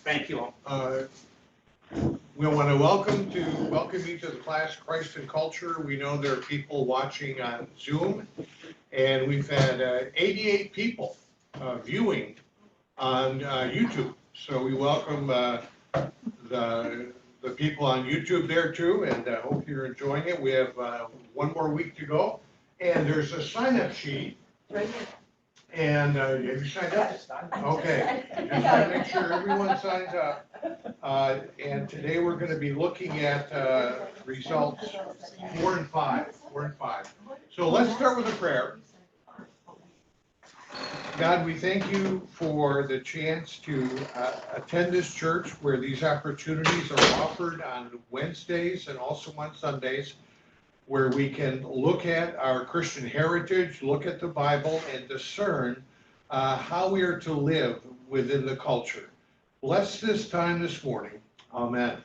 Thank you all. We want to welcome you to the class Christ and Culture. We know there are people watching on Zoom, and we've had 88 people viewing on YouTube. So we welcome the people on YouTube there too, and hope you're enjoying it. We have one more week to go, and there's a sign-up sheet. Right here. And have you signed up? Okay, just to make sure everyone signs up. And today we're going to be looking at results 4 and 5. So let's start with a prayer. God, we thank you for the chance to attend this church where these opportunities are offered on Wednesdays and also on Sundays, where we can look at our Christian heritage, look at the Bible, and discern how we are to live within the culture. Bless this time this morning. Amen.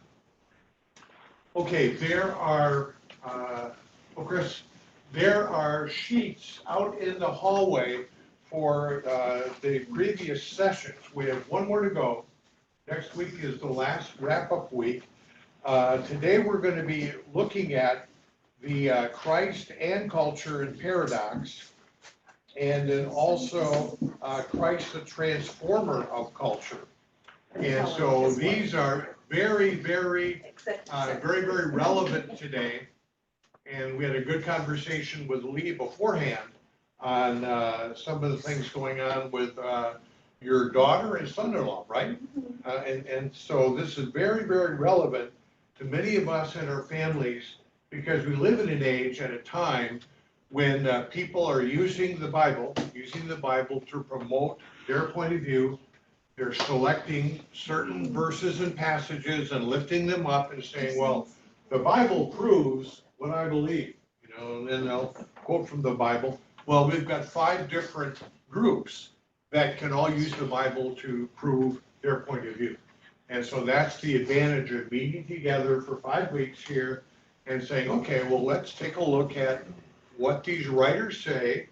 Okay, there are sheets out in the hallway for the previous sessions. We have one more to go. Next week is the last wrap-up week. Today we're going to be looking at the Christ and Culture and Paradox, and then also Christ the Transformer of Culture. And so these are very, very relevant today. And we had a good conversation with Lee beforehand on some of the things going on with your daughter and son-in-law, right? And so this is very, very relevant to many of us and our families, because we live in an age at a time when people are using the Bible to promote their point of view. They're selecting certain verses and passages and lifting them up and saying, well, the Bible proves what I believe, and then they'll quote from the Bible. Well, we've got 5 different groups that can all use the Bible to prove their point of view. And so that's the advantage of meeting together for 5 weeks here and saying, okay, well, let's take a look at what these writers say.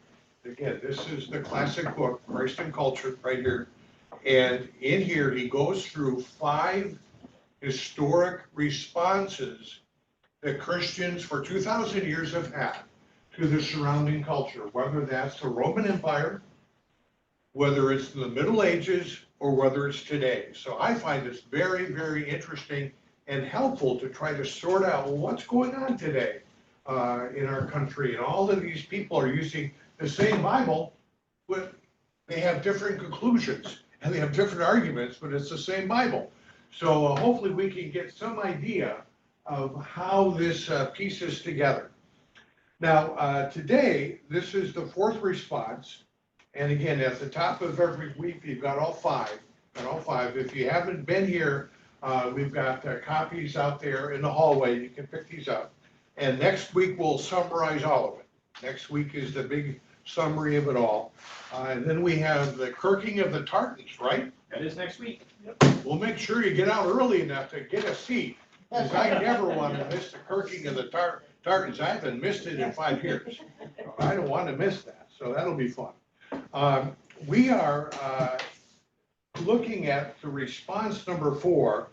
Again, this is the classic book, Christ and Culture, right here. And in here, he goes through 5 historic responses that Christians for 2,000 years have had to the surrounding culture, whether that's the Roman Empire, whether it's the Middle Ages, or whether it's today. So I find this very, very interesting and helpful to try to sort out, well, what's going on today in our country. And all of these people are using the same Bible, but they have different conclusions and they have different arguments, but it's the same Bible. So hopefully we can get some idea of how this pieces together. Now, today, this is the 4th response. And again, at the top of every week, you've got all 5. If you haven't been here, we've got copies out there in the hallway. You can pick these up. And next week, we'll summarize all of it. Next week is the big summary of it all. And then we have the kirking of the tartans, right? That is next week. Yep. We'll make sure you get out early enough to get a seat, because I never want to miss the kirking of the tartans. I haven't missed it in 5 years. I don't want to miss that, so that'll be fun. We are looking at the response number 4,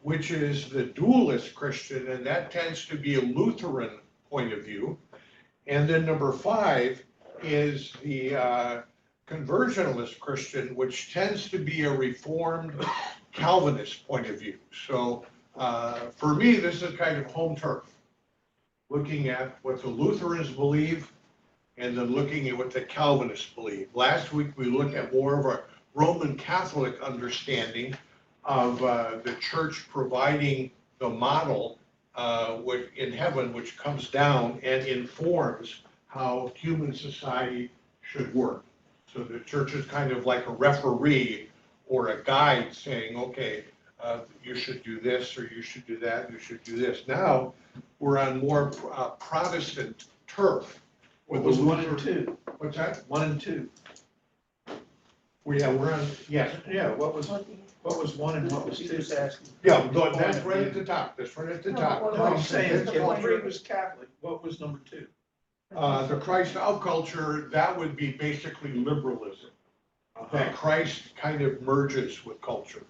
which is the dualist Christian, and that tends to be a Lutheran point of view. And then number 5 is the conversionalist Christian, which tends to be a Reformed Calvinist point of view. So for me, this is kind of home turf, looking at what the Lutherans believe and then looking at what the Calvinists believe. Last week, we looked at more of a Roman Catholic understanding of the church providing the model in heaven, which comes down and informs how human society should work. So the church is kind of like a referee or a guide saying, okay, you should do this, or you should do that, you should do this. Now, we're on more Protestant turf. What was 1 and 2? What's that? 1 and 2. We're on, yes. Yeah, what was 1 and what was 2? Yeah, but that's right at the top. That's right at the top. No, I'm saying, if Culture. 3 was Catholic, what was number 2? The Christ out culture, that would be basically liberalism. that Christ kind of merges with culture.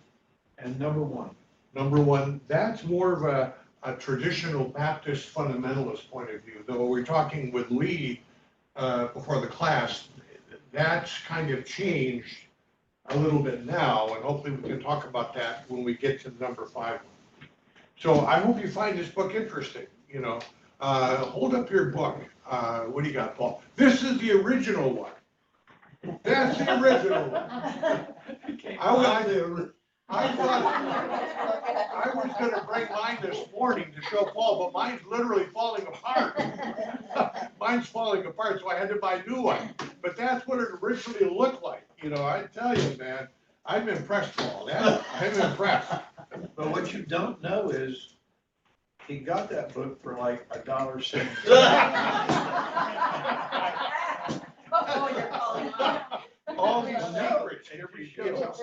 And number one. Number one, that's more of a traditional Baptist fundamentalist point of view. Though we're talking with Lee before the class, that's kind of changed a little bit now, and hopefully we can talk about that when we get to number 5. So I hope you find this book interesting. You know, hold up your book. What do you got, Paul? This is the original one. That's the original one. I thought I was going to bring mine this morning to show Paul, but mine's literally falling apart. Mine's falling apart, so I had to buy a new one. But that's what it originally looked like. You know, I tell you, man, I'm impressed, Paul. I'm impressed. But what you don't know is he got that book for like $1.70. Oh, you're calling on. All these secrets get revealed.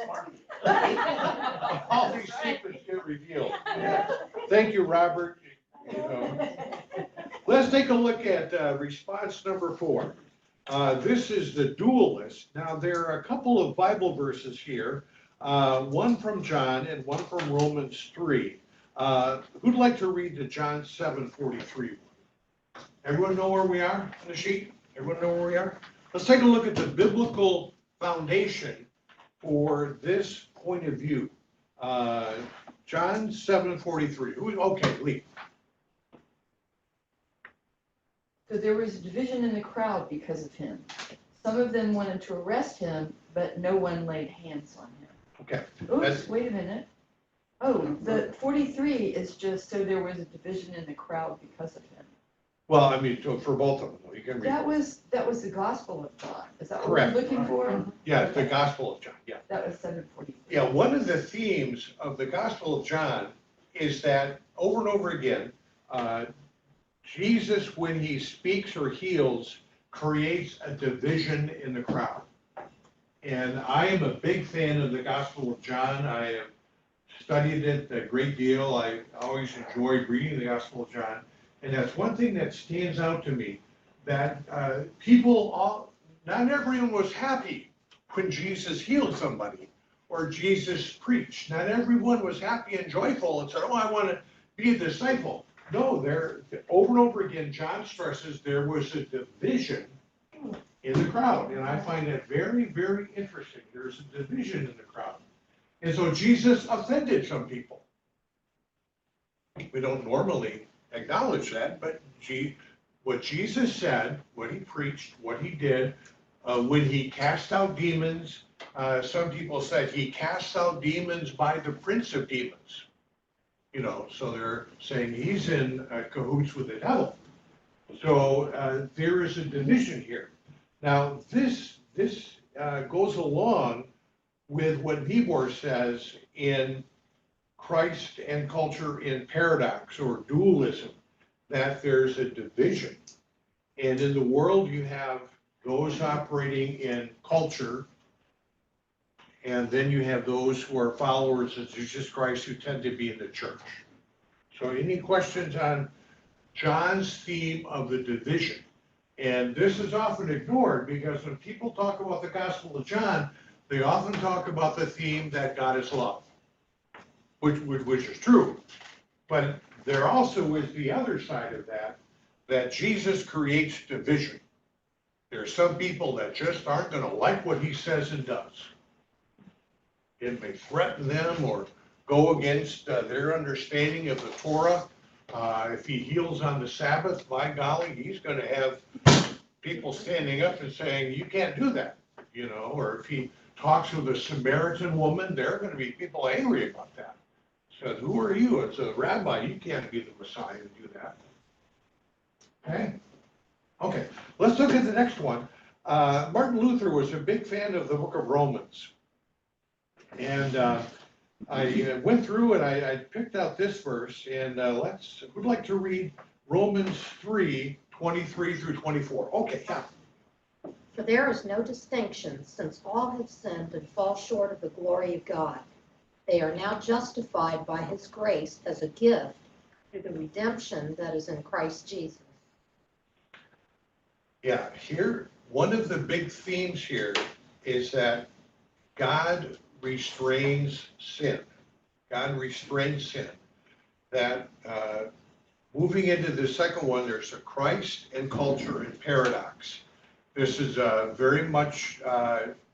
All these secrets get revealed. Thank you, Robert. You know. Let's take a look at response number 4. This is the dualist. Now, there are a couple of Bible verses here, one from John and one from Romans 3. Who'd like to read the John 7:43? Everyone know where we are on the sheet? Everyone know where we are? Let's take a look at the biblical foundation for this point of view. John 7:43. Okay, Lee. So there was a division in the crowd because of him. Some of them wanted to arrest him, but no one laid hands on him. Okay. Oops, wait a minute. Oh, the 43 is just, so there was a division in the crowd because of him. Well, I mean, so for both of them, you can read. That was the Gospel of John. Is that what Correct. we're looking for? Yeah, the Gospel of John, yeah. That was 743. Yeah, one of the themes of the Gospel of John is that over and over again, Jesus, when he speaks or heals, creates a division in the crowd. And I am a big fan of the Gospel of John. I have studied it a great deal. I always enjoyed reading the Gospel of John. And that's one thing that stands out to me, that not everyone was happy when Jesus healed somebody or Jesus preached. Not everyone was happy and joyful and said, oh, I want to be a disciple. No, over and over again, John stresses there was a division in the crowd. And I find that very, very interesting. There's a division in the crowd. And so Jesus offended some people. We don't normally acknowledge that, but what Jesus said, what he preached, what he did, when he cast out demons, some people said he cast out demons by the prince of demons. You know, so they're saying he's in cahoots with the devil. So there is a division here. Now, this goes along with what Niebuhr says in Christ and Culture in Paradox, or Dualism, that there's a division. And in the world, you have those operating in culture, and then you have those who are followers of Jesus Christ who tend to be in the church. So any questions on John's theme of the division? And this is often ignored because when people talk about the Gospel of John, they often talk about the theme that God is love, which is true. But there also is the other side of that Jesus creates division. There are some people that just aren't going to like what he says and does. It may threaten them or go against their understanding of the Torah. If he heals on the Sabbath, by golly, he's going to have people standing up and saying, you can't do that, you know. Or if he talks with a Samaritan woman, there are going to be people angry about that. Says, who are you? It's a rabbi. You can't be the Messiah and do that. Okay, let's look at the next one. Martin Luther was a big fan of the book of Romans. And I went through and I picked out this verse, and who'd like to read Romans 3:23 through 24? Okay, yeah. For there is no distinction, since all have sinned and fall short of the glory of God. They are now justified by his grace as a gift through the redemption that is in Christ Jesus. Yeah, here, one of the big themes here is that God restrains sin. God restrains sin. That moving into the second one, there's a Christ and culture and paradox. This is very much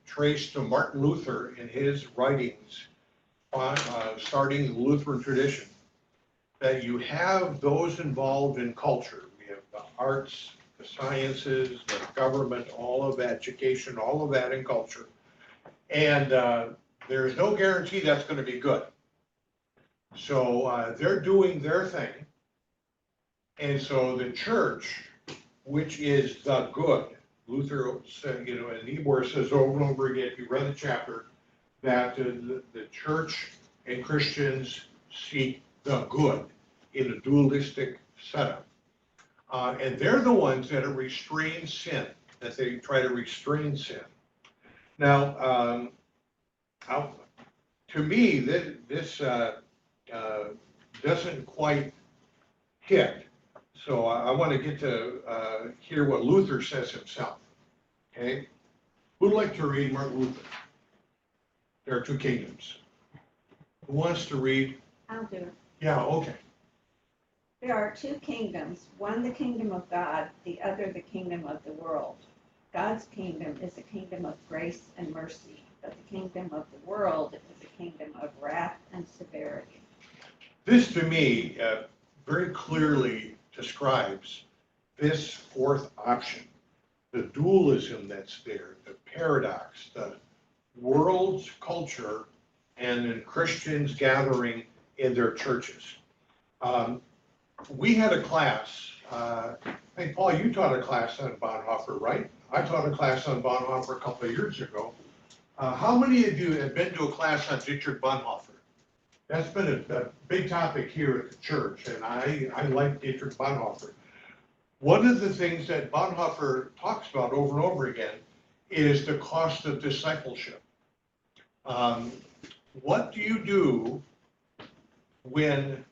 traced to Martin Luther in his writings, starting the Lutheran tradition, that you have those involved in culture. We have the arts, the sciences, the government, all of education, all of that in culture. And there's no guarantee that's going to be good. So they're doing their thing. And so the church, which is the good, Luther said, you know, and Niebuhr says over and over again, if you read the chapter, that the church and Christians seek the good in a dualistic setup. And they're the ones that restrain sin, that they try to restrain sin. Now, to me, this doesn't quite hit. So I want to get to hear what Luther says himself. Okay? Who'd like to read Martin Luther? There are two kingdoms. Who wants to read? I'll do it. Yeah, okay. There are two kingdoms, one the kingdom of God, the other the kingdom of the world. God's kingdom is a kingdom of grace and mercy, but the kingdom of the world is a kingdom of wrath and severity. This, to me, very clearly describes this fourth option, the dualism that's there, the paradox, the world's culture, and then Christians gathering in their churches. We had a class, I think, Paul, you taught a class on Bonhoeffer, right? I taught a class on Bonhoeffer a couple of years ago. How many of you have been to a class on Dietrich Bonhoeffer? That's been a big topic here at the church, and I like Dietrich Bonhoeffer. One of the things that Bonhoeffer talks about over and over again is the cost of discipleship. What do you do when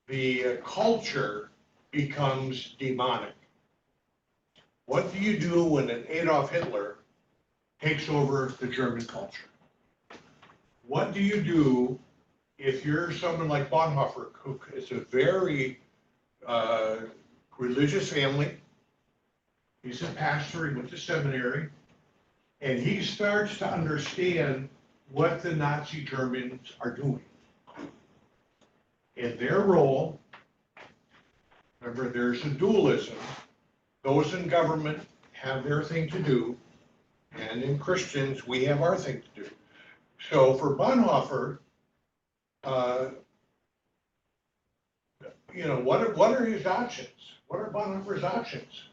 the culture becomes demonic? What do you do when an Adolf Hitler takes over the German culture? What do you do if you're someone like Bonhoeffer, who is a very religious family? He's a pastor, he went to seminary, and he starts to understand what the Nazi Germans are doing. In their role, remember, there's a dualism. Those in government have their thing to do, and in Christians, we have our thing to do. So for Bonhoeffer, you know, what are his options? What are Bonhoeffer's options?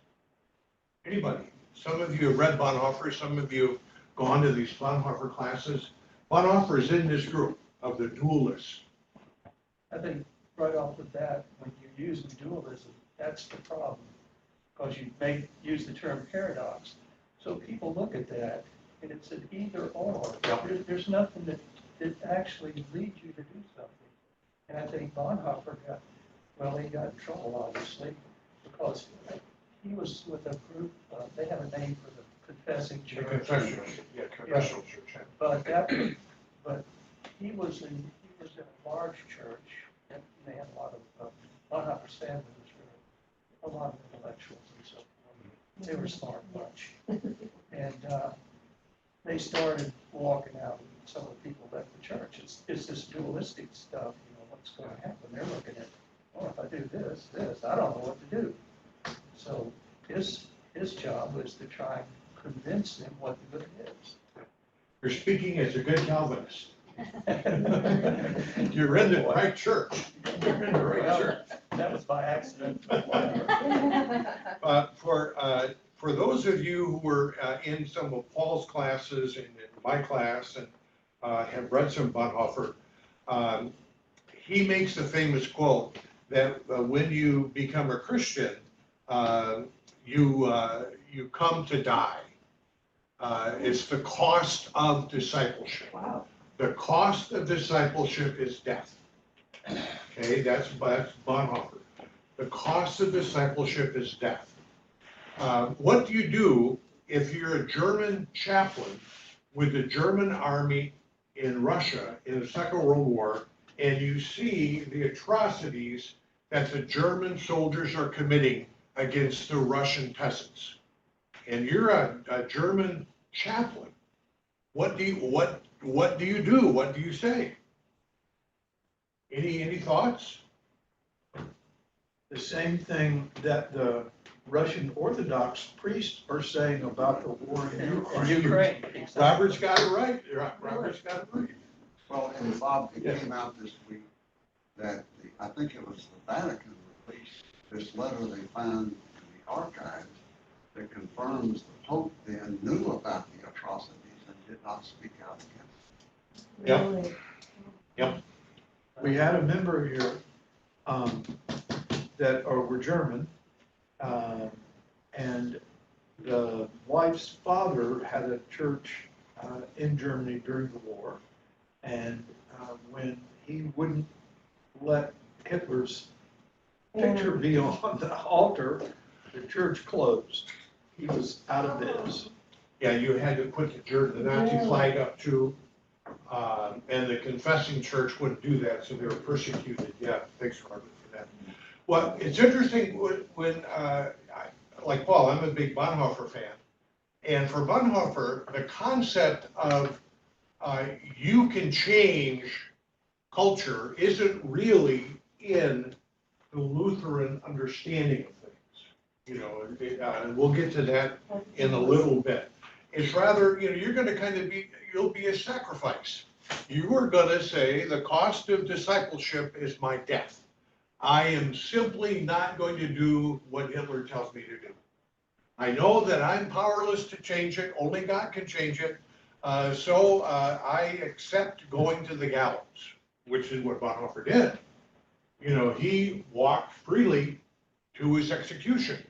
Anybody? Some of you have read Bonhoeffer, some of you have gone to these Bonhoeffer classes. Bonhoeffer is in this group of the dualists. I think right off the bat, when you use the dualism, that's the problem. Because you use the term paradox. So people look at that, and it's an either or. There's nothing that actually leads you to do something. And I think Bonhoeffer he got in trouble, obviously, because he was with a group, they have a name for the confessing church. Confessional church. But he was in a large church, and they had a lot of, Bonhoeffer's family was really a lot of intellectuals and so forth. They were a smart bunch. And they started walking out, and some of the people left the church. It's this dualistic stuff, you know, what's going to happen. They're looking at, oh, if I do this, I don't know what to do. So his job was to try and convince them what the good is. You're speaking as a good Calvinist. You're in the right church. You're in the right church. That was by accident. For those of you who were in some of Paul's classes and in my class and have read some Bonhoeffer, he makes the famous quote that when you become a Christian, you come to die. It's the cost of discipleship. Wow. The cost of discipleship is death. Okay, that's Bonhoeffer. The cost of discipleship is death. What do you do if you're a German chaplain with the German army in Russia in the Second World War, and you see the atrocities that the German soldiers are committing against the Russian peasants. And you're a German chaplain. What do you do? What do you say? Any thoughts? The same thing that the Russian Orthodox priests are saying about the war in Ukraine. Robert's got it right. Robert's got it right. Well, and Bob, it Yes. came out this week that I think it was the Vatican released this letter they found in the archives that confirms the Pope then knew about the atrocities and did not speak out against Yep. We had a member here that were German, and the wife's father had a church in Germany during the war, and when he wouldn't let Hitler's picture be on the altar, the church closed. He was out of biz. Yeah, you had to put the Nazi flag up too, and the confessing church wouldn't do that, so they were persecuted. Yeah, thanks, Robert, for that. Well, it's interesting when like Paul, I'm a big Bonhoeffer fan, and for Bonhoeffer, the concept of you can change culture isn't really in the Lutheran understanding of things. You know, and we'll get to that in a little bit. It's rather, you're going to you'll be a sacrifice. You are going to say the cost of discipleship is my death. I am simply not going to do what Hitler tells me to do. I know that I'm powerless to change it. Only God can change it. So I accept going to the gallows, which is what Bonhoeffer did. He walked freely to his execution,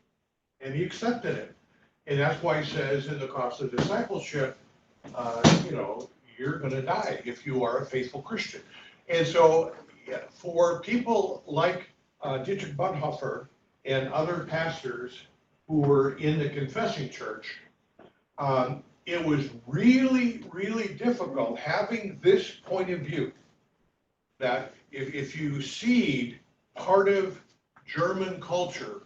and he accepted it. And that's why he says in the cost of discipleship, you're going to die if you are a faithful Christian. And so for people like Dietrich Bonhoeffer and other pastors who were in the confessing church, it was really, really difficult having this point of view that if you cede part of German culture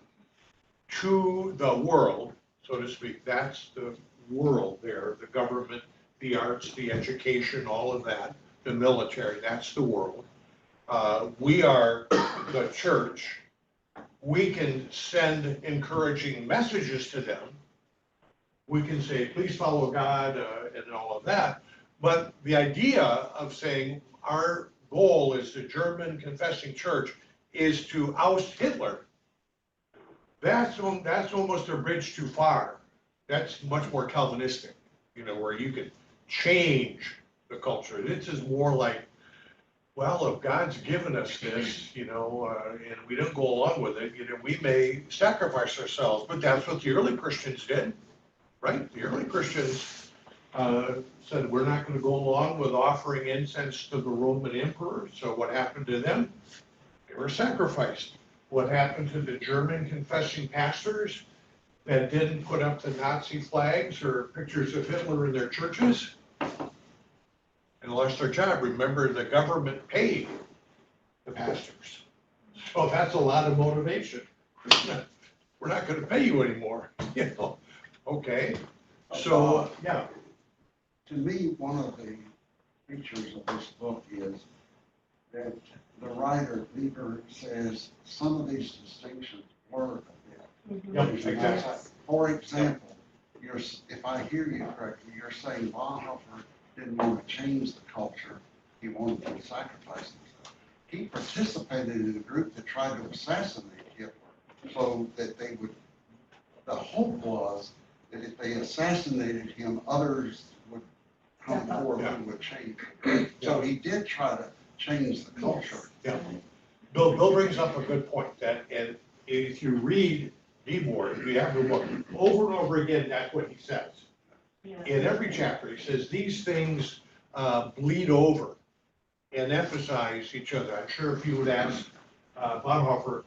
to the world, so to speak, that's the world there, the government, the arts, the education, all of that, the military, that's the world. We are the church. We can send encouraging messages to them. We can say, please follow God and all of that. But the idea of saying our goal as the German confessing church is to oust Hitler, that's almost a bridge too far. That's much more Calvinistic, where you can change the culture. This is more like, well, if God's given us this, and we don't go along with it, we may sacrifice ourselves. But that's what the early Christians did, right? The early Christians said, we're not going to go along with offering incense to the Roman emperor. So what happened to them? They were sacrificed. What happened to the German confessing pastors that didn't put up the Nazi flags or pictures of Hitler in their churches and lost their job? Remember, the government paid the pastors. So that's a lot of motivation. We're not going to pay you anymore. Okay. So, yeah. To me, one of the features of this book is that the writer, Niebuhr, says some of these distinctions blur a bit. Yep, exactly. For example, if I hear you correctly, you're saying Bonhoeffer didn't want to change the culture. He wanted to sacrifice himself. He participated in a group that tried to assassinate Hitler so that the hope was that if they assassinated him, others would come forward and would change it. So he did try to change the culture. Yeah. Bill brings up a good point that, and if you read Niebhuhr, if you have the book, over and over again, that's what he says. In every chapter, he says these things bleed over and emphasize each other. I'm sure if you would ask Bonhoeffer,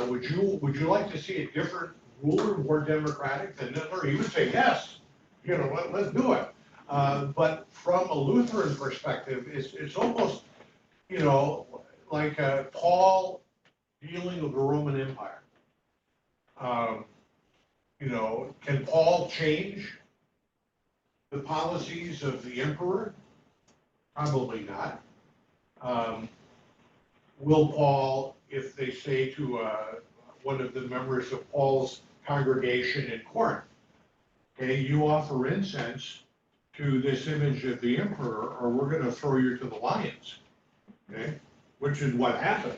would you like to see a different ruler, more democratic than Hitler? He would say yes. Let's do it. But from a Lutheran perspective, it's almost, you know, like Paul dealing with the Roman Empire. You know, can Paul change the policies of the emperor? Probably not. Will Paul, if they say to one of the members of Paul's congregation in Corinth, okay, you offer incense to this image of the emperor, or we're going to throw you to the lions, okay, which is what happened.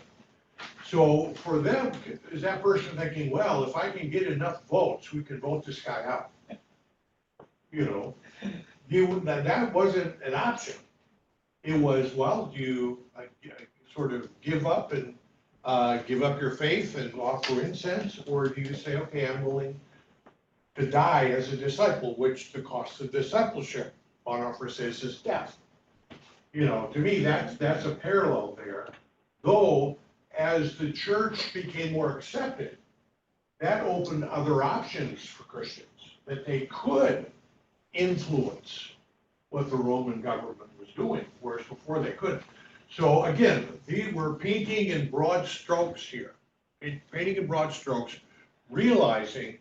So for them, is that person thinking, well, if I can get enough votes, we can vote this guy out? You know, that wasn't an option. It was, well, do you sort of give up and give up your faith and offer incense, or do you say, okay, I'm willing to die as a disciple, which the cost of discipleship, Bonhoeffer says, is death. You know, to me, that's a parallel there. Though, as the church became more accepted, that opened other options for Christians, that they could influence what the Roman government was doing, whereas before they couldn't. So again, we're painting in broad strokes here, painting in broad strokes, realizing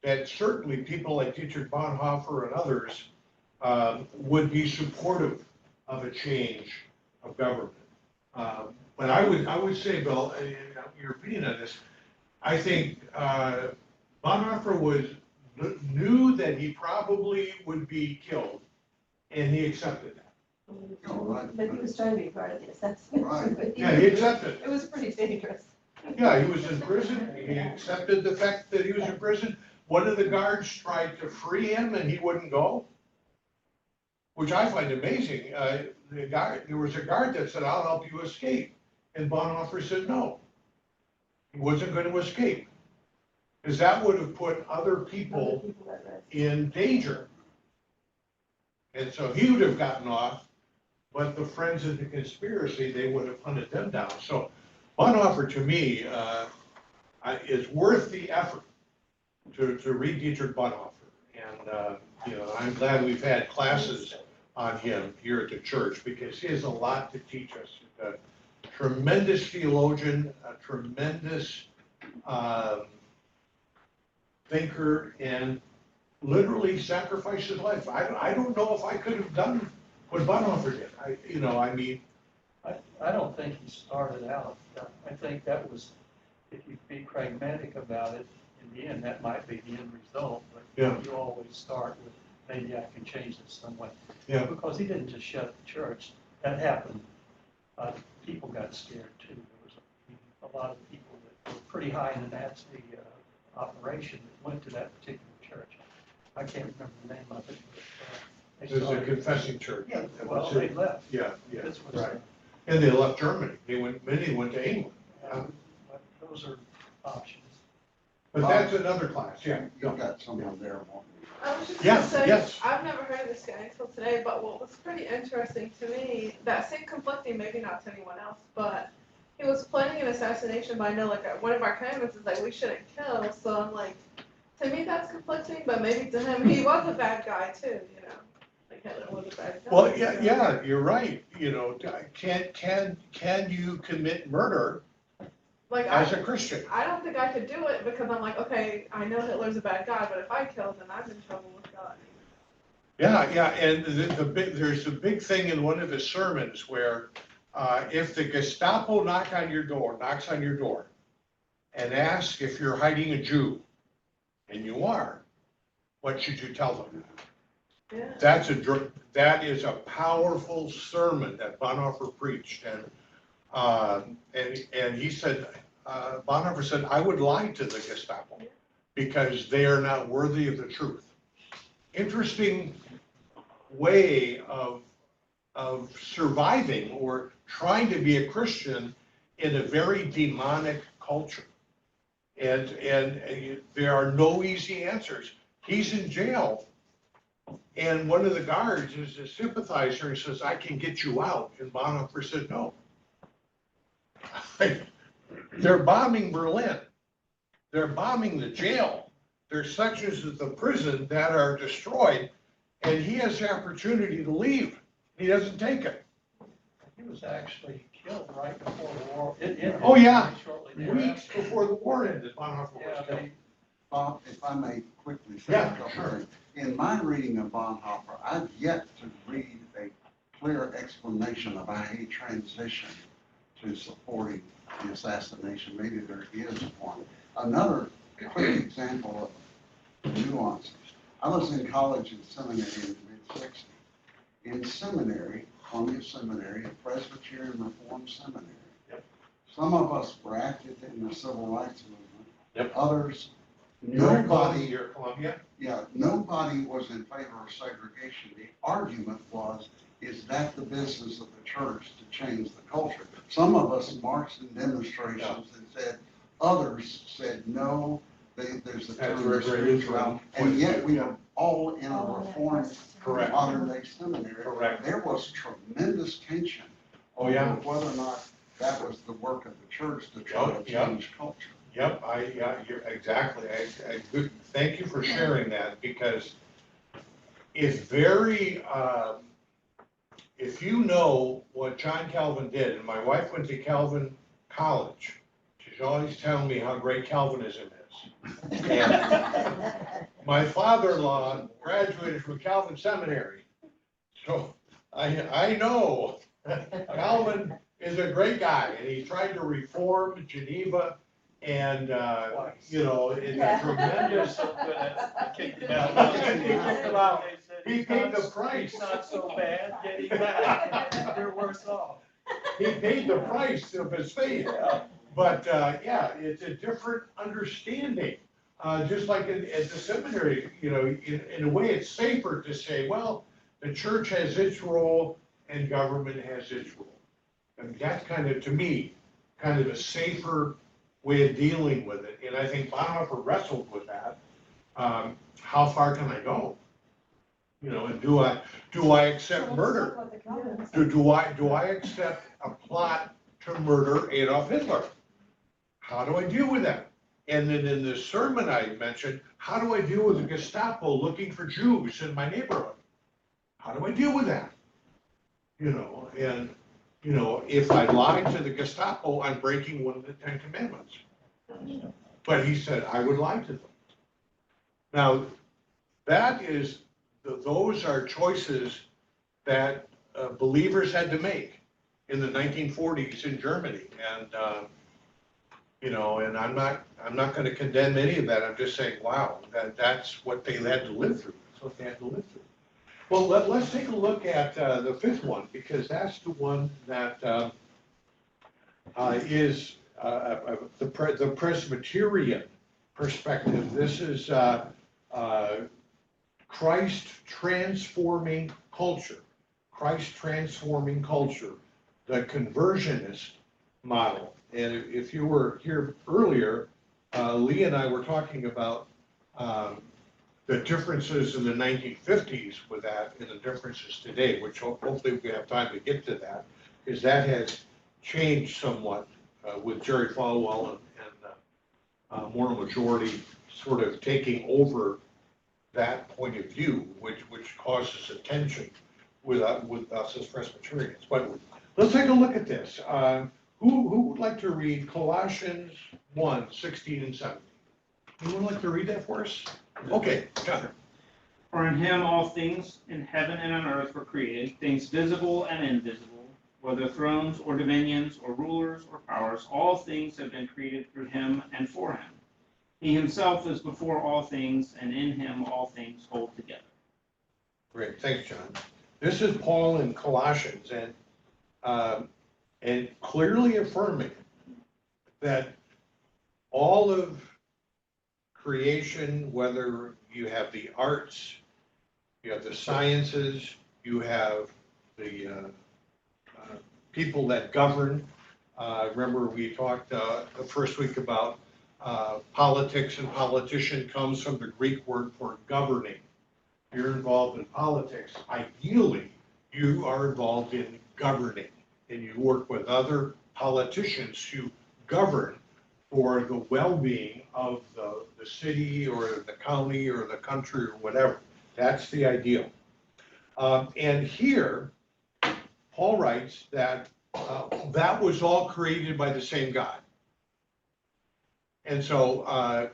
that certainly people like Dietrich Bonhoeffer and others would be supportive of a change of government. But I would say, Bill, your opinion on this, I think Bonhoeffer knew that he probably would be killed, and he accepted that. But he was trying to be part of the assessment. Right. Yeah, he accepted. It was pretty dangerous. Yeah, he was in prison. He accepted the fact that he was in prison. One of the guards tried to free him, and he wouldn't go, which I find amazing. There was a guard that said, "I'll help you escape," and Bonhoeffer said no. He wasn't going to escape, because that would have put other people in danger. And so he would have gotten off, but the friends of the conspiracy, they would have hunted them down. So Bonhoeffer, to me, is worth the effort to read Dietrich Bonhoeffer. And, you know, I'm glad we've had classes on him here at the church, because he has a lot to teach us. He's a tremendous theologian, a tremendous thinker, and literally sacrificed his life. I don't know if I could have done what Bonhoeffer did. I don't think he started out. I think that was, if you be pragmatic about it, in the end, that might be the end result. But Yeah. you always start with, maybe I can change this some way. Yeah. Because he didn't just shut the church. That happened. People got scared too. There was a lot of people that were pretty high in the Nazi operation that went to that particular church. I can't remember the name of it. But, It was a confessing church. Yeah, well, they left. Yeah, yeah, This was, right. And they left Germany. Many went to England. But those are options. But that's another class, yeah. You've got someone there wanting. I was just Yeah, gonna say, yes. I've never heard of this guy until today, but what was pretty interesting to me, that seemed conflicting, maybe not to anyone else, but he was planning an assassination, but I know like one of our commandments is like we shouldn't kill, so I'm like, to me that's conflicting, but maybe to him, he was a bad guy too, you know? Like Hitler was a bad guy. Well, so- yeah, you're right. You know, can you commit murder Like, as a Christian? I don't think I could do it because I'm like, okay, I know Hitler's a bad guy, but if I kill, then I'm in trouble with God. Yeah, and there's a big thing in one of his sermons where if the Gestapo knocks on your door and asks if you're hiding a Jew, and you are, what should you tell them? Yeah. That is a powerful sermon that Bonhoeffer preached, and he said, Bonhoeffer said, I would lie to the Gestapo because they are not worthy of the truth. Interesting way of surviving or trying to be a Christian in a very demonic culture. And there are no easy answers. He's in jail, and one of the guards is a sympathizer and says, I can get you out. And Bonhoeffer said, no. They're bombing Berlin. They're bombing the jail. There's sections of the prison that are destroyed, and he has the opportunity to leave. He doesn't take it. He was actually killed right before the war. Oh, yeah. Shortly Weeks thereafter. before the war ended, Bonhoeffer Yeah, was killed. Bob, if I may quickly say Yeah, a couple sure. things. In my reading of Bonhoeffer, I've yet to read a clear explanation of how he transitioned to supporting the assassination. Maybe there is one. Another quick example of nuances. I was in college and seminary in the mid-60s. In seminary, Columbia Seminary, a Presbyterian Reformed seminary. Yep. Some of us were active in the civil rights movement. Yep. Others, Nobody. nobody, Columbia. yeah, nobody was in favor of segregation. The argument was, is that the business of the church to change the culture? Some of us marched in demonstrations and said, others said, no, there's a That's term very, of very spirituality. Lutheran. And yet we are all in a All in that reformed first- Correct. modern day seminary. Correct. There was tremendous tension Oh, yeah. over whether or not that was the work of the church to try to Yeah. change culture. Yep, you're exactly. Good. Thank you for sharing that, because it's very, if you know what John Calvin did, and my wife went to Calvin College, she's always telling me how great Calvinism is. And my father-in-law graduated from Calvin Seminary, so I know Calvin is a great guy, and he tried to reform Geneva, and, you know, it's a tremendous, So good at kicking him out. He kicked him out. He paid the price. It's not so bad, get him back, you're worse off. He paid the price of his faith. But, yeah, it's a different understanding. Just like at the seminary, you know, in a way, it's safer to say, well, the church has its role and government has its role. And that's kind of, to me, kind of a safer way of dealing with it. And I think Bonhoeffer wrestled with that. How far can I go? You know, and do I accept murder? Do I accept a plot to murder Adolf Hitler? How do I deal with that? And then in the sermon I mentioned, how do I deal with the Gestapo looking for Jews in my neighborhood? How do I deal with that? You know, and, you know, if I lie to the Gestapo, I'm breaking one of the 10 Commandments. But he said, I would lie to them. Now, those are choices that believers had to make in the 1940s in Germany. And, you know, and I'm not going to condemn any of that. I'm just saying, wow, that's what they had to live through. That's what they had to live through. Well, let's take a look at the fifth one, because that's the one that is the Presbyterian perspective. This is Christ transforming culture. Christ transforming culture, the conversionist model. And if you were here earlier, Lee and I were talking about the differences in the 1950s with that and the differences today, which hopefully we have time to get to that, because that has changed somewhat with Jerry Falwell and moral majority sort of taking over that point of view, which causes a tension with us as Presbyterians. But let's take a look at this. Who would like to read Colossians 1, 16 and 17? Anyone like to read that for us? Okay, John. For in him all things in heaven and on earth were created, things visible and invisible, whether thrones or dominions or rulers or powers, all things have been created through him and for him. He himself is before all things, and in him all things hold together. Great, thanks, John. This is Paul in Colossians, and clearly affirming that all of creation, whether you have the arts, you have the sciences, you have the people that govern. Remember we talked the first week about politics, and politician comes from the Greek word for governing. You're involved in politics. Ideally, you are involved in governing, and you work with other politicians to govern for the well-being of the city or the county or the country or whatever. That's the ideal. And here, Paul writes that that was all created by the same God. And so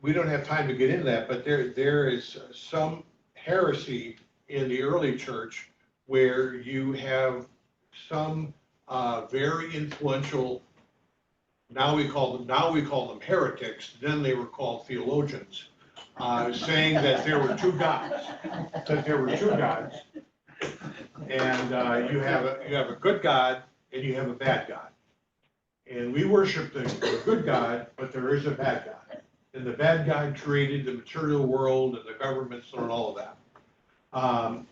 we don't have time to get into that, but there is some heresy in the early church where you have some very influential, now we call them heretics, then they were called theologians, saying that there were two gods, and you have a good God and you have a bad God. And we worship the good God, but there is a bad God. And the bad God created the material world and the governments and all of that.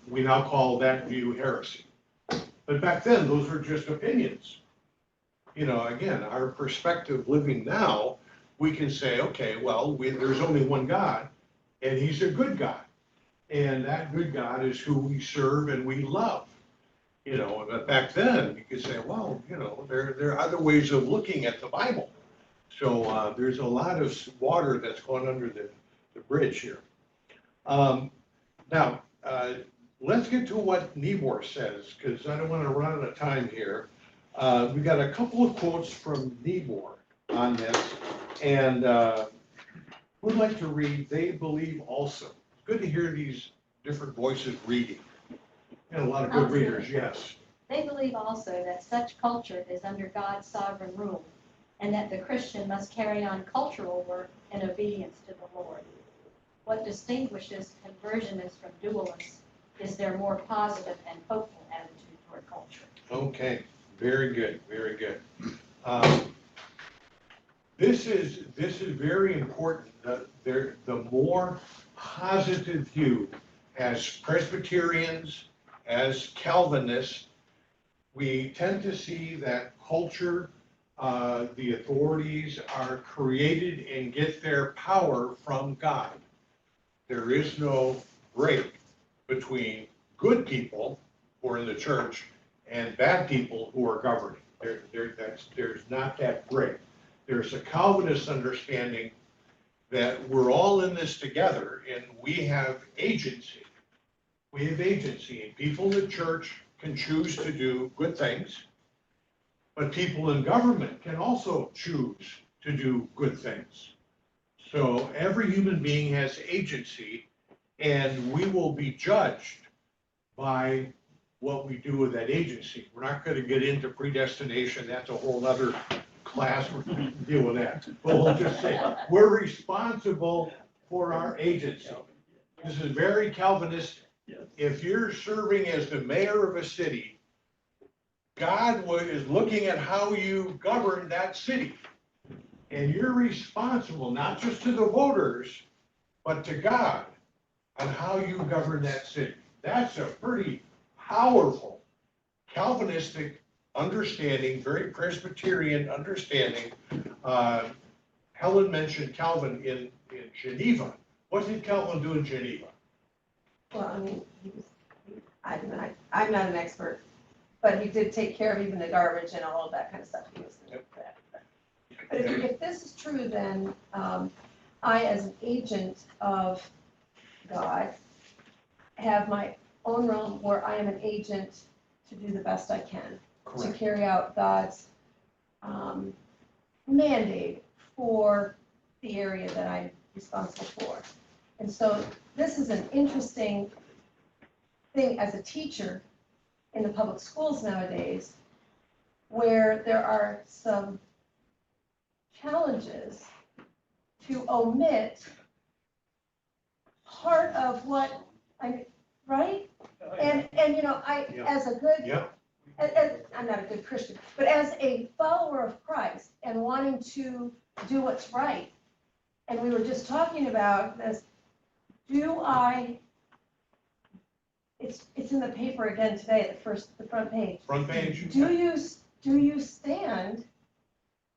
We now call that view heresy. But back then, those were just opinions. You know, again, our perspective living now, we can say, okay, well, there's only one God, and he's a good God. And that good God is who we serve and we love. You know, but back then, you could say, well, you know, there are other ways of looking at the Bible. So there's a lot of water that's going under the bridge here. Now, let's get to what Niebuhr says, because I don't want to run out of time here. We got a couple of quotes from Niebuhr on this, and who'd like to read "They Believe Also"? It's good to hear these different voices reading. And a lot of good readers, yes. They believe also that such culture is under God's sovereign rule, and that the Christian must carry on cultural work in obedience to the Lord. What distinguishes conversionists from dualists is their more positive and hopeful attitude toward culture. Okay, very good, very good. This is very important. The more positive view, as Presbyterians, as Calvinists, we tend to see that culture, the authorities are created and get their power from God. There is no break between good people who are in the church and bad people who are governing. There's not that break. There's a Calvinist understanding that we're all in this together and we have agency. We have agency, and people in the church can choose to do good things, but people in government can also choose to do good things. So every human being has agency, and we will be judged by what we do with that agency. We're not going to get into predestination. That's a whole other class. We're going to deal with that. But we'll just say we're responsible for our agency. This is very Calvinistic. If you're serving as the mayor of a city, God is looking at how you govern that city. And you're responsible, not just to the voters, but to God on how you govern that city. That's a pretty powerful Calvinistic understanding, very Presbyterian understanding. Helen mentioned Calvin in Geneva. What did Calvin do in Geneva? Well, I mean, I'm not an expert, but he did take care of even the garbage and all of that kind of stuff. He was but if this is true, then I, as an agent of God, have my own realm where I am an agent to do the best I can. Correct. To carry out God's mandate for the area that I'm responsible for. And so this is an interesting thing as a teacher in the public schools nowadays, where there are some challenges to omit part of what right? And you know, as a good, I'm not a good Christian, but as a follower of Christ and wanting to do what's right, and we were just talking about this, it's in the paper again today, the front page. Front page. Do you stand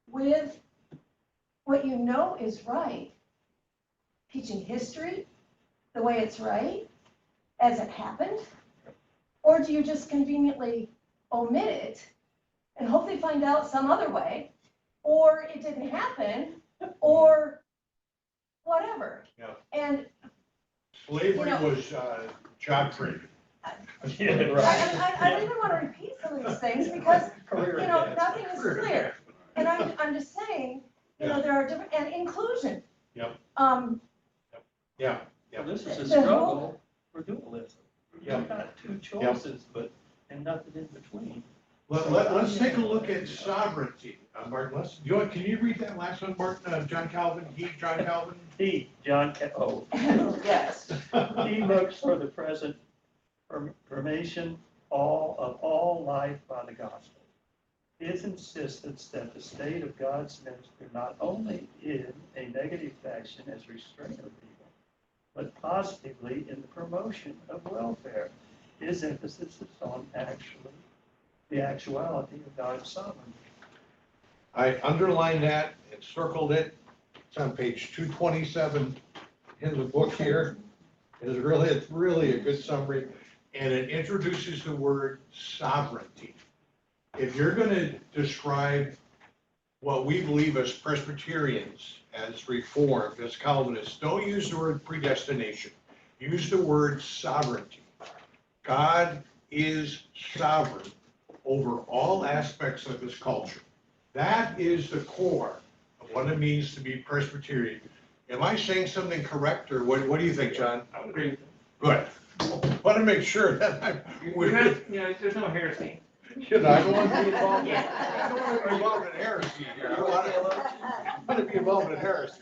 with what you know is right, teaching history the way it's right, as it happened? Or do you just conveniently omit it and hopefully find out some other way, or it didn't happen, or whatever? Yeah. And slavery was job training. Yeah, I, right. I don't even want to repeat some of these things because, Career you know, advancement. nothing is clear. And I'm just saying, you know, there are different, and inclusion. Yep. Yeah. Well, this is a The whole- struggle for dualism. Yeah. You've got two choices, but, and nothing in between. Let's take a look at sovereignty. Martin, can you read that last one, Martin? John Calvin, John Calvin? Yes. He looks for the present formation of all life by the gospel. His insistence that the state of God's minister not only in a negative fashion as restraint of people, but positively in the promotion of welfare. His emphasis is on the actuality of God's sovereignty. I underlined that and circled it. It's on page 227 in the book here. It's really a good summary, and it introduces the word sovereignty. If you're going to describe what we believe as Presbyterians, as Reformed, as Calvinists, don't use the word predestination. Use the word sovereignty. God is sovereign over all aspects of his culture. That is the core of what it means to be Presbyterian. Am I saying something correct, or what do you think, John? I would agree with Good. Want to make sure that I'm, there's no heresy. you know, I don't want to be involved, I don't want to be involved in heresy here. I want to be involved in heresy.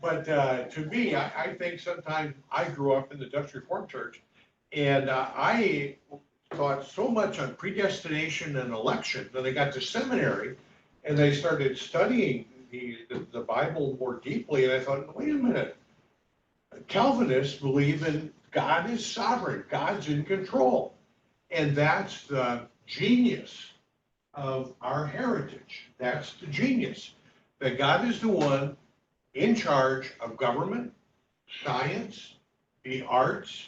But to me, I think sometimes I grew up in the Dutch Reformed Church, and I thought so much on predestination and election. Then they got to seminary, and they started studying the Bible more deeply, and I thought, wait a minute. Calvinists believe in God is sovereign, God's in control. And that's the genius of our heritage. That's the genius. That God is the one in charge of government, science, the arts,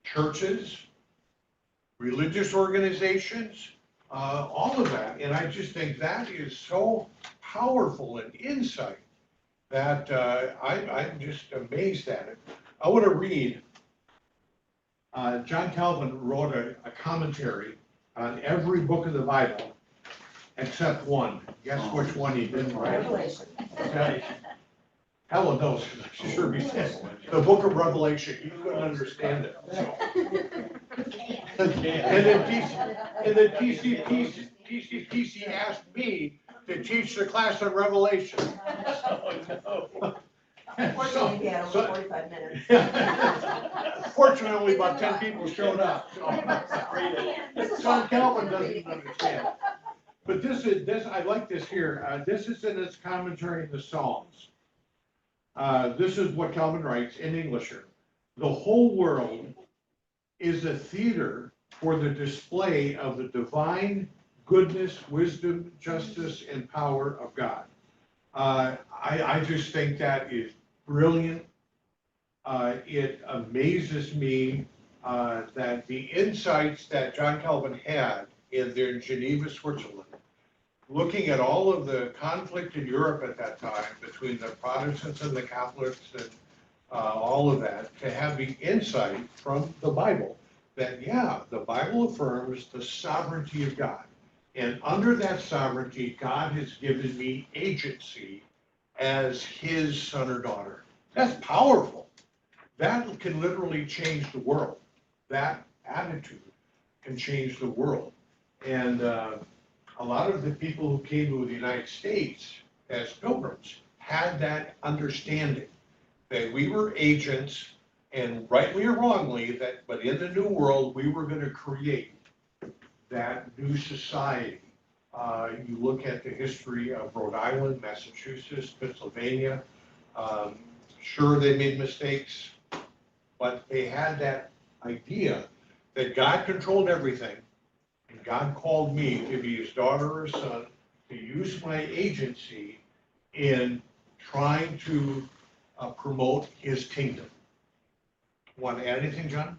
churches, religious organizations, all of that. And I just think that is so powerful an insight that I'm just amazed at it. I want to read, John Calvin wrote a commentary on every book of the Bible except one. Guess which one he didn't write? Revelation. Okay. Helen knows, she sure be saying. The book of Revelation, he couldn't understand it. So. And then PCPC asked me to teach the class on Revelation. Unfortunately, we had only 45 minutes. Fortunately, only about 10 people showed up. So. John Calvin doesn't understand. But this I like this here. This is in his commentary in the Psalms. This is what Calvin writes in English here. The whole world is a theater for the display of the divine goodness, wisdom, justice, and power of God. I just think that is brilliant. It amazes me that the insights that John Calvin had in Geneva, Switzerland, looking at all of the conflict in Europe at that time between the Protestants and the Catholics and all of that, to have the insight from the Bible that, yeah, the Bible affirms the sovereignty of God. And under that sovereignty, God has given me agency as his son or daughter. That's powerful. That can literally change the world. That attitude can change the world. And a lot of the people who came to the United States as pilgrims had that understanding that we were agents, and rightly or wrongly, but in the New World, we were going to create that new society. You look at the history of Rhode Island, Massachusetts, Pennsylvania. Sure, they made mistakes, but they had that idea that God controlled everything, and God called me to be his daughter or son, to use my agency in trying to promote his kingdom. Want to add anything, John?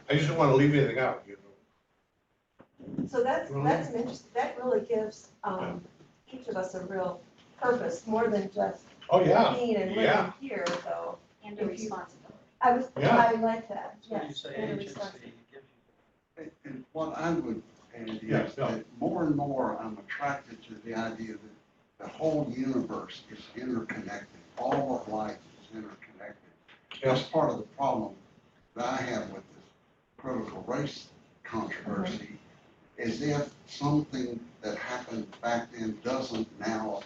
I just don't want to leave anything out, you know. So that's interesting. That really gives each of us a real purpose, more than just Oh, yeah. being and living Yeah. here, though. And a responsibility. Yeah. like that, So you yes. say in a agency response. gives you. And what I would add Yeah, is no. that more and more I'm attracted to the idea that the whole universe is interconnected. All of life is interconnected. That's part of the problem that I have with this critical race controversy, is if something that happened back then doesn't now,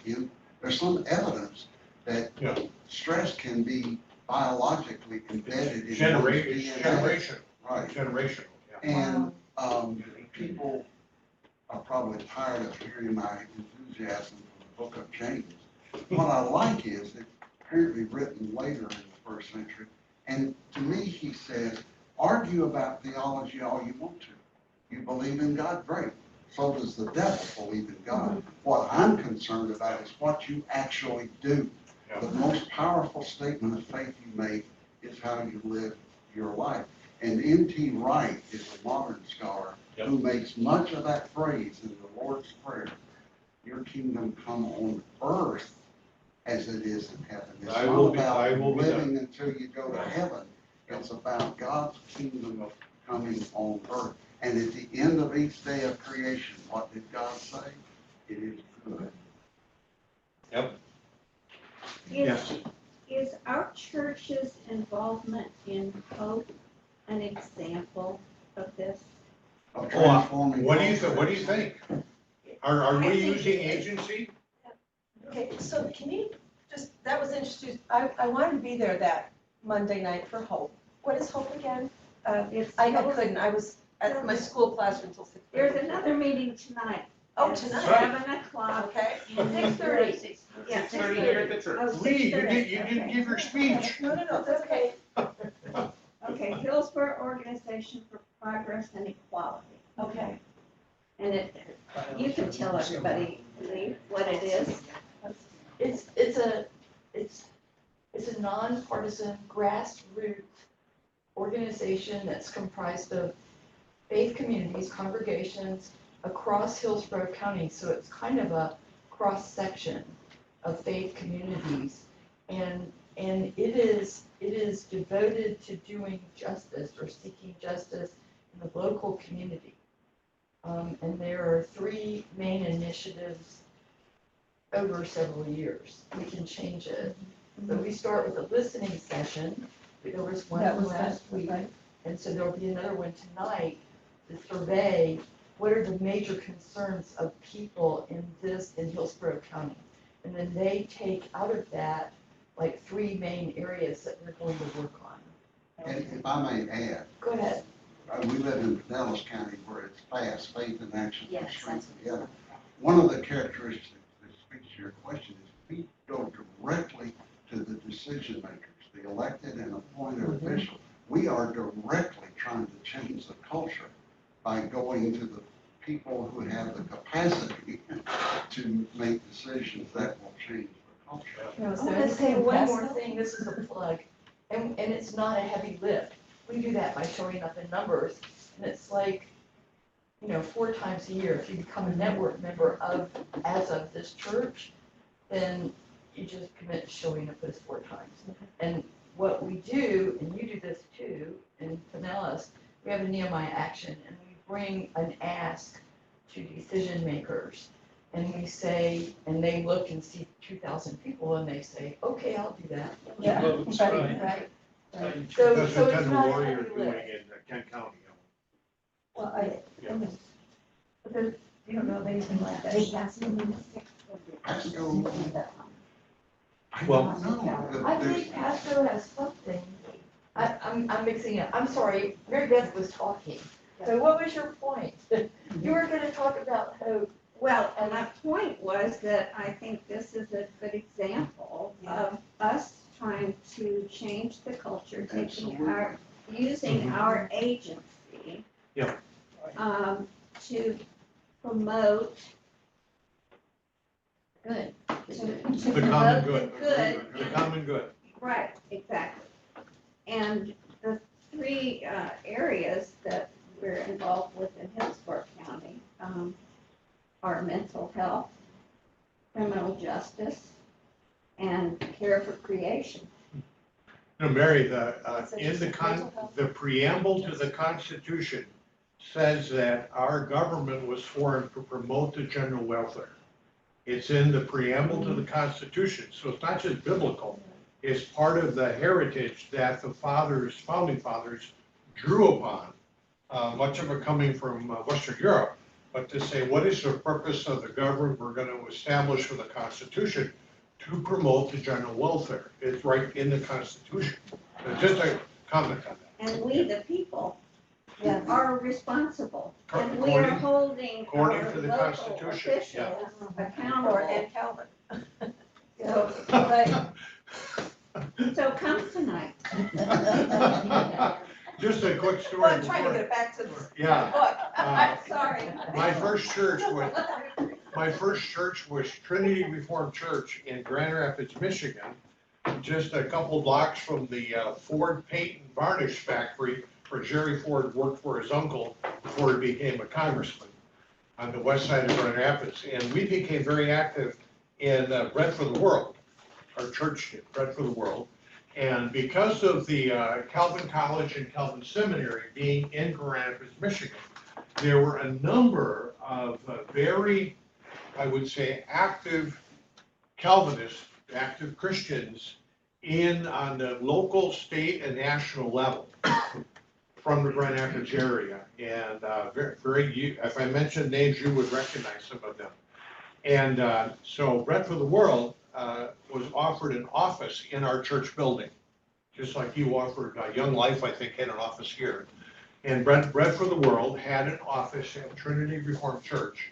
there's some evidence that Yeah. stress can be biologically embedded in Generation, one's DNA. generation, Right. generational, yeah. And people are probably tired of hearing my enthusiasm for the book of James. What I like is it's apparently written later in the first century. And to me, he says, argue about theology all you want to. You believe in God, great. So does the devil believe in God. What I'm concerned about is what you actually do. Yeah. The most powerful statement of faith you make is how you live your life. And N.T. Wright is a modern scholar who makes much of that phrase in the Lord's Prayer. Your kingdom come on earth as it is in heaven. It's I not will be about done. living until you go to heaven. It's about God's kingdom coming on earth. And at the end of each day of creation, what did God say? It is good. Yep. Is, is our church's involvement in Hope an example of this? Of transforming What do you culture. What do you think? Are we I think using it is. agency? Okay, so can you just, that was interesting. I wanted to be there that Monday night for Hope. What is Hope again? It's I couldn't, I was at my school class until 6:30. There's another meeting tonight. Oh, at tonight? 7:00. Okay, in 6:30. Yeah, 6:30 here at the 6:30. church. Oh, Lee, you 6:30. didn't give your speech. No, that's okay. Okay, Hillsborough Organization for Progress and Equality. Okay. And you can tell everybody, Lee, what it is. It's a nonpartisan grassroots organization that's comprised of faith communities, congregations across Hillsborough County. So it's kind of a cross section of faith communities, and it is devoted to doing justice or seeking justice in the local community. And there are 3 main initiatives over several years. We can change it. So we start with a listening session. There was one last week, and so there'll be another one tonight to survey what are the major concerns of people in Hillsborough County. And then they take out of that like 3 main areas that we're going to work on. And if I may add, Go ahead. we live in Pinellas County where it's fast, faith and action are Yes, strength that's- together. One of the characteristics that speaks to your question is we go directly to the decision makers, the elected and appointed officials. We are directly trying to change the culture by going to the people who have the capacity to make decisions that will change the culture. No, I so want to it's say one pass more them? thing, this is a plug, and it's not a heavy lift. We do that by showing up in numbers, and it's like, 4 times a year. If you become a network member as of this church, then you just commit to showing up those 4 times. And what we do, and you do this too, in Pinellas, we have a Nehemiah action, and we bring an ask to decision makers. And we say, and they look and see 2,000 people, and they say, okay, I'll do that. Yeah, Votes, right, right. right. So That's so what it's Tender not a Warrior heavy doing lift. in Kent County. Well, Yeah. but there's, you don't know of anything like that. Pasco, I Well- don't know. I There's- think Pasco has something. I'm mixing it. I'm sorry, Mary Beth was talking. So what was your point? You were gonna talk about hope. Well, and my point was that I think this is a good example of us trying to change the culture, using our agency. Yeah. To promote, Good. to The common promote the good. good. The common good. Right, exactly. And the 3 areas that we're involved with in Hillsborough County are mental health, criminal justice, and care for creation. No, Mary, It's in the mental health. the preamble to the Constitution says that our government was formed to promote the general welfare. It's in the preamble to the Constitution, so it's not just biblical. It's part of the heritage that the founding fathers drew upon, much of it coming from Western Europe. But to say, what is the purpose of the government we're going to establish for the Constitution? To promote the general welfare. It's right in the Constitution. So just a comment on that. And we, the people, Yeah. are responsible. And we are holding According our to the local Constitution, yeah. officials Or, accountable. and Calvin. So, but, so come tonight. Just a quick story. Well, I'm trying to before- get back to the Yeah. book. Sorry. My first church was Trinity Reformed Church in Grand Rapids, Michigan, just a couple blocks from the Ford paint and varnish factory where Jerry Ford worked for his uncle before he became a congressman on the west side of Grand Rapids. And we became very active in Bread for the World. Our church did, Bread for the World. And because of the Calvin College and Calvin Seminary being in Grand Rapids, Michigan, there were a number of very, I would say, active Calvinists, active Christians on the local, state, and national level from the Grand Rapids area. And if I mentioned names, you would recognize some of them. And so Bread for the World was offered an office in our church building, just like you offered Young Life, I think, had an office here. And Bread for the World had an office at Trinity Reformed Church.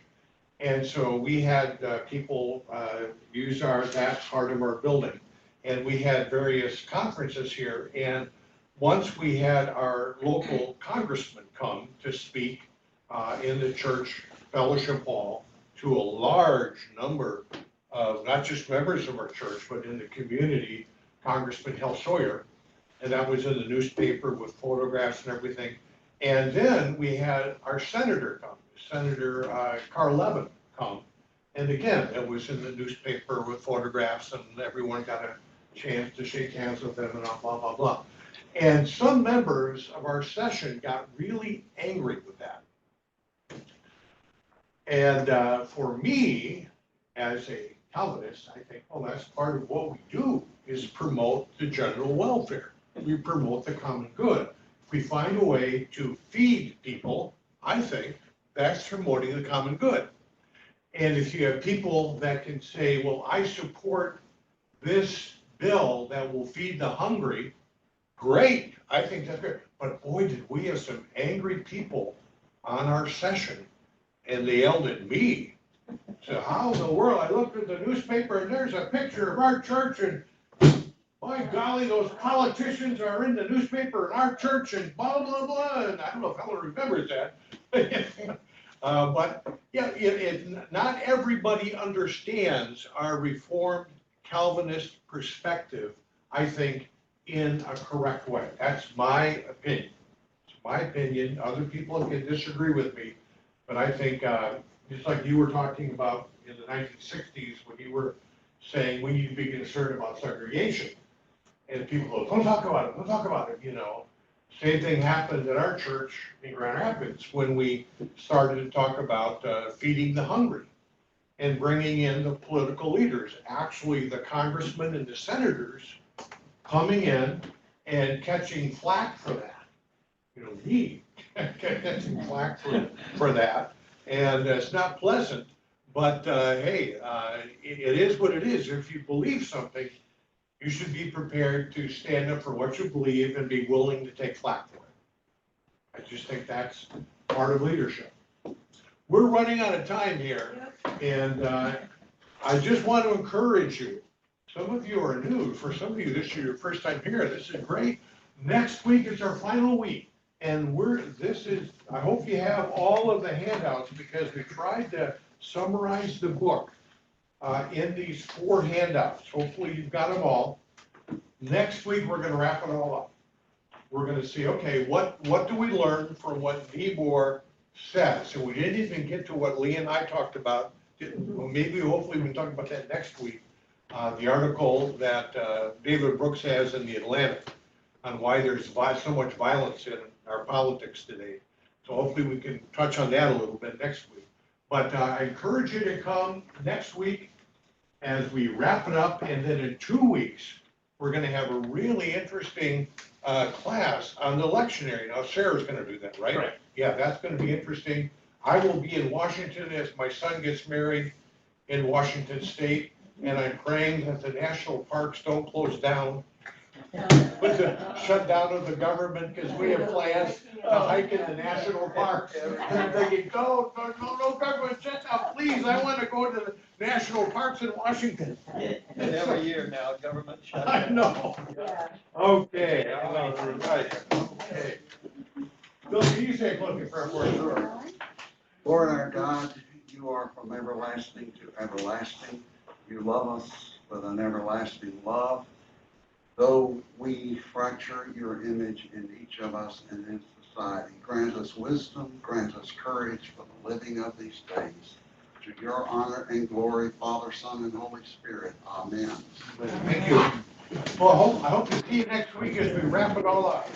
And so we had people use that part of our building. And we had various conferences here. And once we had our local congressman come to speak in the church fellowship hall to a large number of not just members of our church, but in the community, Congressman Hal Sawyer. And that was in the newspaper with photographs and everything. And then we had our senator come, Senator Carl Levin come. And again, it was in the newspaper with photographs and everyone got a chance to shake hands with them and blah, blah, blah. And some members of our session got really angry with that. And for me, as a Calvinist, I think, well, that's part of what we do is promote the general welfare. We promote the common good. If we find a way to feed people, I think that's promoting the common good. And if you have people that can say, well, I support this bill that will feed the hungry, great, I think that's great. But boy, did we have some angry people on our session, and they yelled at me. So how in the world, I looked at the newspaper and there's a picture of our church and by golly, those politicians are in the newspaper in our church and blah, blah, blah. And I don't know if Helen remembers that. But yeah, not everybody understands our Reformed Calvinist perspective, I think, in a correct way. That's my opinion. It's my opinion. Other people can disagree with me. But I think, just like you were talking about in the 1960s when you were saying we need to be concerned about segregation. And people go, don't talk about it, don't talk about it, you know. Same thing happened at our church in Grand Rapids when we started to talk about feeding the hungry and bringing in the political leaders. Actually, the congressmen and the senators coming in and catching flack for that. You know, me catching flack for that. And it's not pleasant, but hey, it is what it is. If you believe something, you should be prepared to stand up for what you believe and be willing to take flack for it. I just think that's part of leadership. We're running out of time here, and I just want to encourage you. Some of you are new. For some of you, this is your first time here. This is great. Next week is our final week, and I hope you have all of the handouts because we tried to summarize the book in these 4 handouts. Hopefully you've got them all. Next week, we're going to wrap it all up. We're going to see, okay, what do we learn from what Niebhuhr says? And we didn't even get to what Lee and I talked about. Well, maybe, hopefully, we can talk about that next week. The article that David Brooks has in the Atlantic. on why there's so much violence in our politics today. So hopefully we can touch on that a little bit next week. But I encourage you to come next week as we wrap it up, and then in 2 weeks, we're gonna have a really interesting class on the lectionary. Now Sarah's gonna do that, right? Correct. Yeah, that's gonna be interesting. I will be in Washington as my son gets married in Washington State, and I'm praying that the national parks don't close down with the shutdown of the government, because we have plans to hike in the national parks. And I'm thinking, no, government shut down, please, I want to go to the national parks in Washington. And every year now, government shut I down. know. Yeah. Okay, all right, okay. Bill, can you say a closing prayer for us? Sure. Lord our God, you are from everlasting to everlasting. You love us with an everlasting love. Though we fracture your image in each of us and in society, grant us wisdom, grant us courage for the living of these days. To your honor and glory, Father, Son, and Holy Spirit. Amen. Thank you. Well, I hope to see you next week as we wrap it all up.